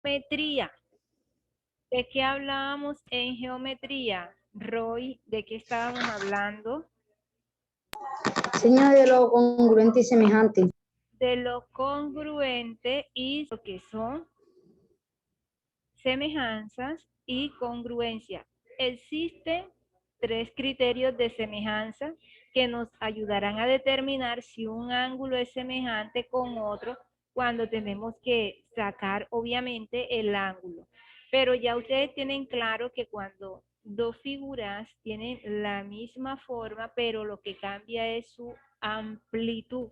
Geometría. ¿De qué hablábamos en geometría? Roy, ¿de qué estábamos hablando? Señor, de lo congruente y semejante. De lo congruente y lo que son semejanzas y congruencia. Existen tres criterios de semejanza que nos ayudarán a determinar si un ángulo es semejante con otro cuando tenemos que sacar obviamente el ángulo. Pero ya ustedes tienen claro que cuando dos figuras tienen la misma forma, pero lo que cambia es su amplitud.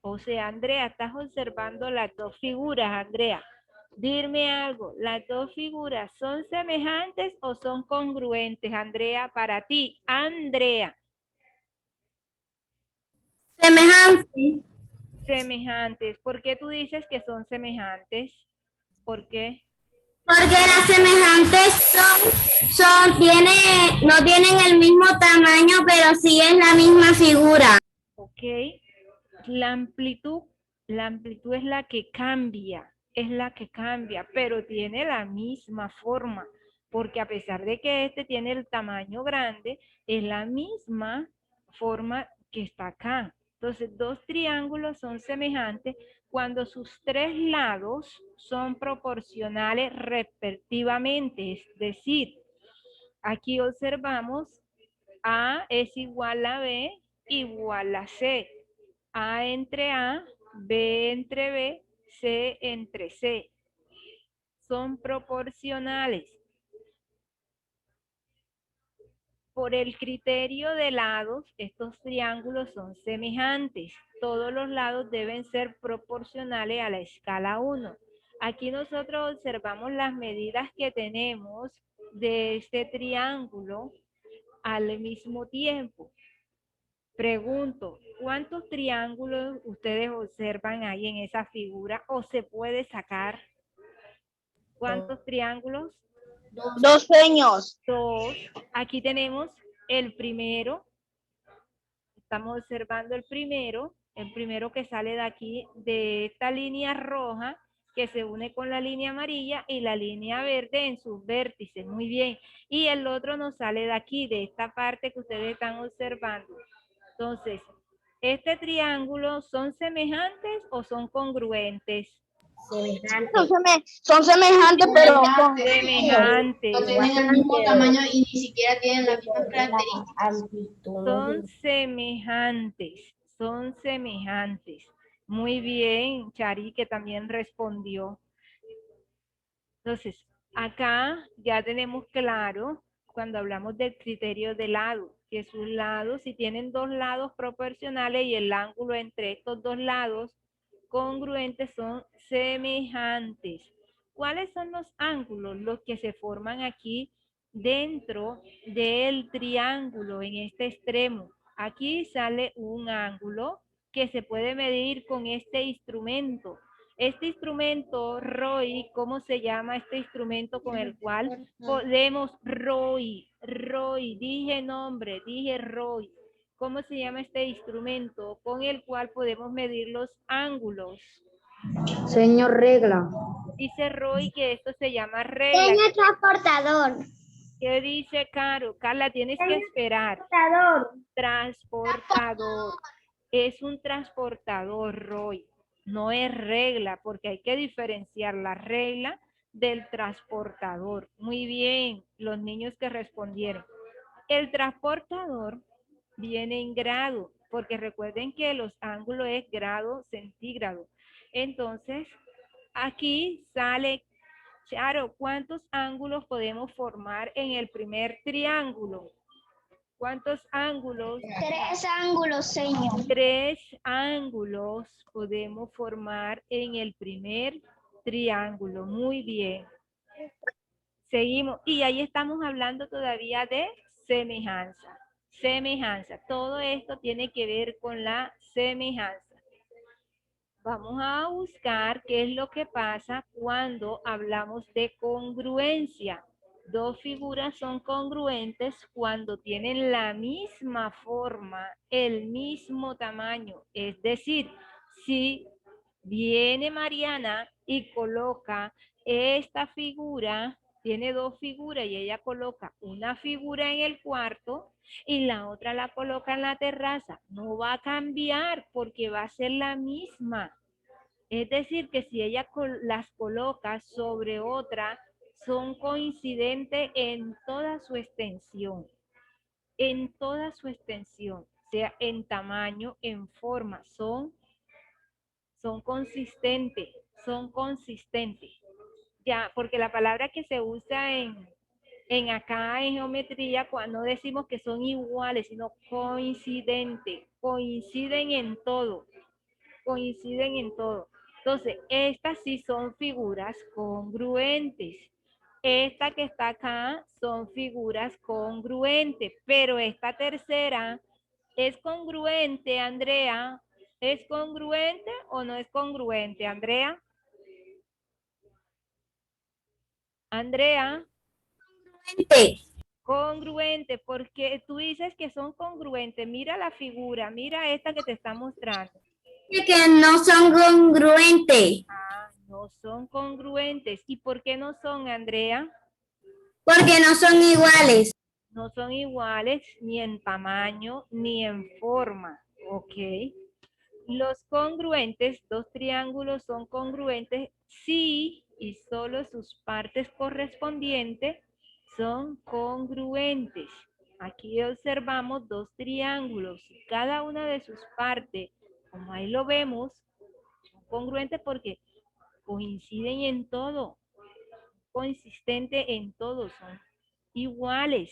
O sea, Andrea, estás observando las dos figuras, Andrea. Dime algo, ¿las dos figuras son semejantes o son congruentes, Andrea, para ti? Andrea. Semejante. Semejantes. ¿Por qué tú dices que son semejantes? ¿Por qué? Porque las semejantes no tienen el mismo tamaño, pero sí es la misma figura. Ok. La amplitud, la amplitud es la que cambia, pero tiene la misma forma, porque a pesar de que este tiene el tamaño grande, es la misma forma que está acá. Entonces, dos triángulos son semejantes cuando sus tres lados son proporcionales respectivamente, es decir, aquí observamos A es igual a B igual a C. A entre A, B entre B, C entre C. Son proporcionales. Por el criterio de lados, estos triángulos son semejantes. Todos los lados deben ser proporcionales a la escala 1. Aquí nosotros observamos las medidas que tenemos de este triángulo al mismo tiempo. Pregunto, ¿cuántos triángulos ustedes observan ahí en esa figura o se puede sacar? ¿Cuántos triángulos? Dos seños. Dos. Aquí tenemos el primero. Estamos observando el primero que sale de aquí, de esta línea roja, que se une con la línea amarilla y la línea verde en sus vértices. Muy bien. Y el otro nos sale de aquí, de esta parte que ustedes están observando. Entonces, ¿este triángulo son semejantes o son congruentes? Son semejantes, pero Semejantes. No tienen el mismo tamaño y ni siquiera tienen las mismas características. Son semejantes. Son semejantes. Muy bien, Chari, que también respondió. Entonces, acá ya tenemos claro cuando hablamos del criterio de lado, que sus lados, si tienen dos lados proporcionales y el ángulo entre estos dos lados congruentes son semejantes. ¿Cuáles son los ángulos? Los que se forman aquí dentro del triángulo en este extremo. Aquí sale un ángulo que se puede medir con este instrumento. Este instrumento, Roy, ¿cómo se llama este instrumento con el cual podemos, Roy, dije nombre, dije Roy. ¿Cómo se llama este instrumento con el cual podemos medir los ángulos? Señor, regla. Dice Roy que esto se llama regla. Señor transportador. ¿Qué dice Caro? Carla, tienes que esperar. Transportador. Es un transportador, Roy. No es regla, porque hay que diferenciar la regla del transportador. Muy bien, los niños que respondieron. El transportador viene en grado, porque recuerden que los ángulos es grado centígrado. Entonces, aquí sale, Charo, ¿cuántos ángulos podemos formar en el primer triángulo? ¿Cuántos ángulos? Tres ángulos, señor. Tres ángulos podemos formar en el primer triángulo. Muy bien. Seguimos. Y ahí estamos hablando todavía de semejanza. Semejanza. Todo esto tiene que ver con la semejanza. Vamos a buscar qué es lo que pasa cuando hablamos de congruencia. Dos figuras son congruentes cuando tienen la misma forma, el mismo tamaño. Es decir, si viene Mariana y coloca esta figura tiene dos figuras y ella coloca una figura en el cuarto y la otra la coloca en la terraza. No va a cambiar porque va a ser la misma. Es decir, que si ella las coloca sobre otra, son coincidentes en toda su extensión. En toda su extensión, sea en tamaño, en forma, son consistentes, son consistentes. Ya, porque la palabra que se usa en acá en geometría, cuando decimos que son iguales, sino coincidentes, coinciden en todo, coinciden en todo. Entonces, estas sí son figuras congruentes. Esta que está acá son figuras congruentes, pero esta tercera es congruente, Andrea. ¿Es congruente o no es congruente, Andrea? Andrea, congruente, porque tú dices que son congruentes. Mira la figura, mira esta que te está mostrando. Que no son congruentes. Ah, no son congruentes. ¿Y por qué no son, Andrea? Porque no son iguales. No son iguales ni en tamaño ni en forma, ¿ok? Los congruentes, dos triángulos son congruentes si y solo sus partes correspondientes son congruentes. Aquí observamos dos triángulos y cada una de sus partes, como ahí lo vemos, son congruentes porque coinciden en todo, consistentes en todo, son iguales.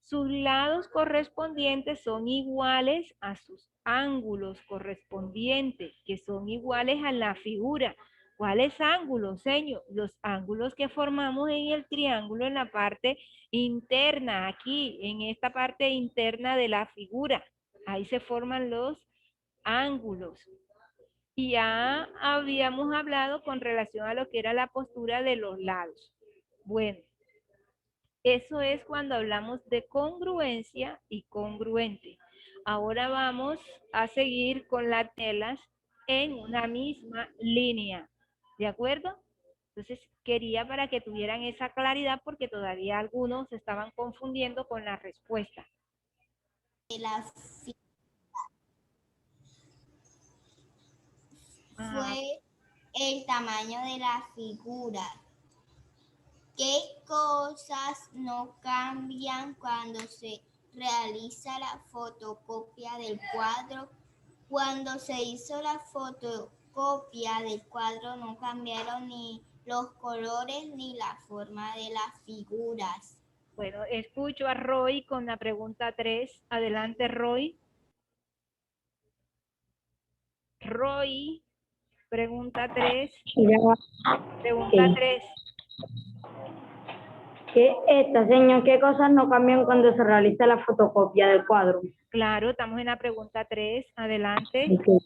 Sus lados correspondientes son iguales a sus ángulos correspondientes, que son iguales a la figura. ¿Cuáles ángulos, señor? Los ángulos que formamos en el triángulo en la parte interna, aquí, en esta parte interna de la figura. Ahí se forman los ángulos. Y ya habíamos hablado con relación a lo que era la postura de los lados. Bueno. Eso es cuando hablamos de congruencia y congruente. Ahora vamos a seguir con las telas en una misma línea. ¿De acuerdo? Entonces, quería para que tuvieran esa claridad porque todavía algunos se estaban confundiendo con la respuesta. Fue el tamaño de la figura. ¿Qué cosas no cambian cuando se realiza la fotocopia del cuadro? Cuando se hizo la fotocopia del cuadro no cambiaron ni los colores ni la forma de las figuras. Bueno, escucho a Roy con la pregunta 3. Adelante, Roy. Roy, pregunta 3. Pregunta 3. ¿Qué cosas no cambian cuando se realiza la fotocopia del cuadro? Claro, estamos en la pregunta 3. Adelante. Okay.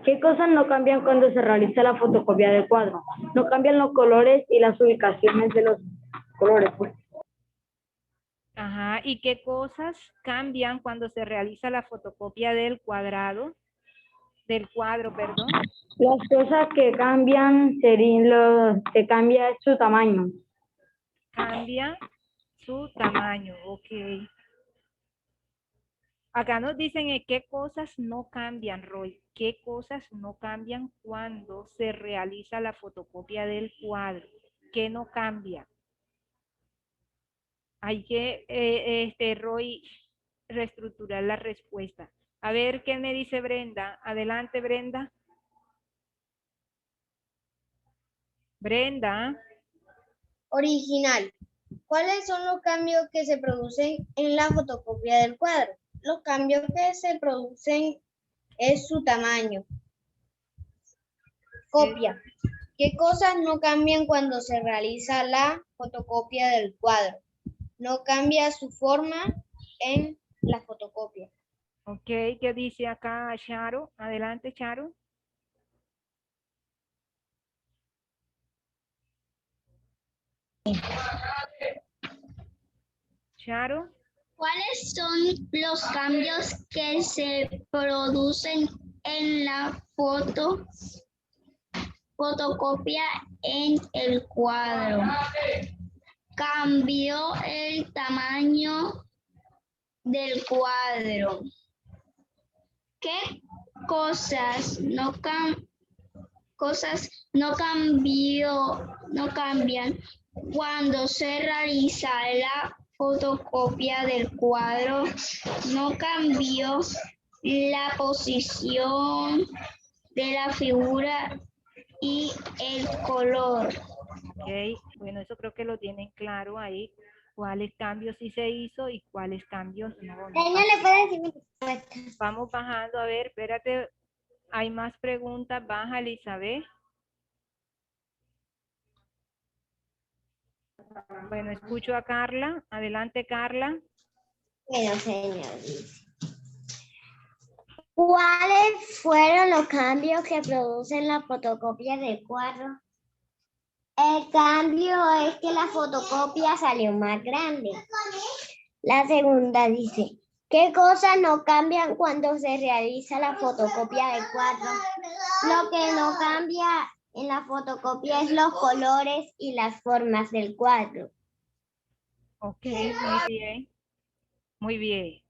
¿Qué cosas no cambian cuando se realiza la fotocopia del cuadro? No cambian los colores y las ubicaciones de los colores, pues. Ajá, ¿y qué cosas cambian cuando se realiza la fotocopia del cuadro, perdón? Las cosas que cambian serían que cambia su tamaño. Cambia su tamaño, ok. Acá nos dicen qué cosas no cambian, Roy. ¿Qué cosas no cambian cuando se realiza la fotocopia del cuadro? ¿Qué no cambia? Hay que, Roy, reestructurar la respuesta. A ver, ¿qué me dice Brenda? Adelante, Brenda. Brenda. Original. ¿Cuáles son los cambios que se producen en la fotocopia del cuadro? Los cambios que se producen es su tamaño. Copia. ¿Qué cosas no cambian cuando se realiza la fotocopia del cuadro? No cambia su forma en la fotocopia. Ok, ¿qué dice acá Charo? Adelante, Charo. Charo. ¿Cuáles son los cambios que se producen en la fotocopia en el cuadro. Cambió el tamaño del cuadro. ¿Qué cosas no cambian cuando se realiza la fotocopia del cuadro? No cambió la posición de la figura y el color. Ok, bueno, eso creo que lo tienen claro ahí. ¿Cuáles cambios sí se hizo y cuáles cambios no? ¿le puede decir mi respuesta? Vamos bajando, a ver, espérate. Hay más preguntas. Baja, Elizabeth. Bueno, escucho a Carla. Adelante, Carla. Bueno, señor. ¿Cuáles fueron los cambios que producen la fotocopia del cuadro? El cambio es que la fotocopia salió más grande. La segunda dice, ¿qué cosas no cambian cuando se realiza la fotocopia del cuadro? Lo que no cambia en la fotocopia es los colores y las formas del cuadro. Ok, muy bien. Muy bien.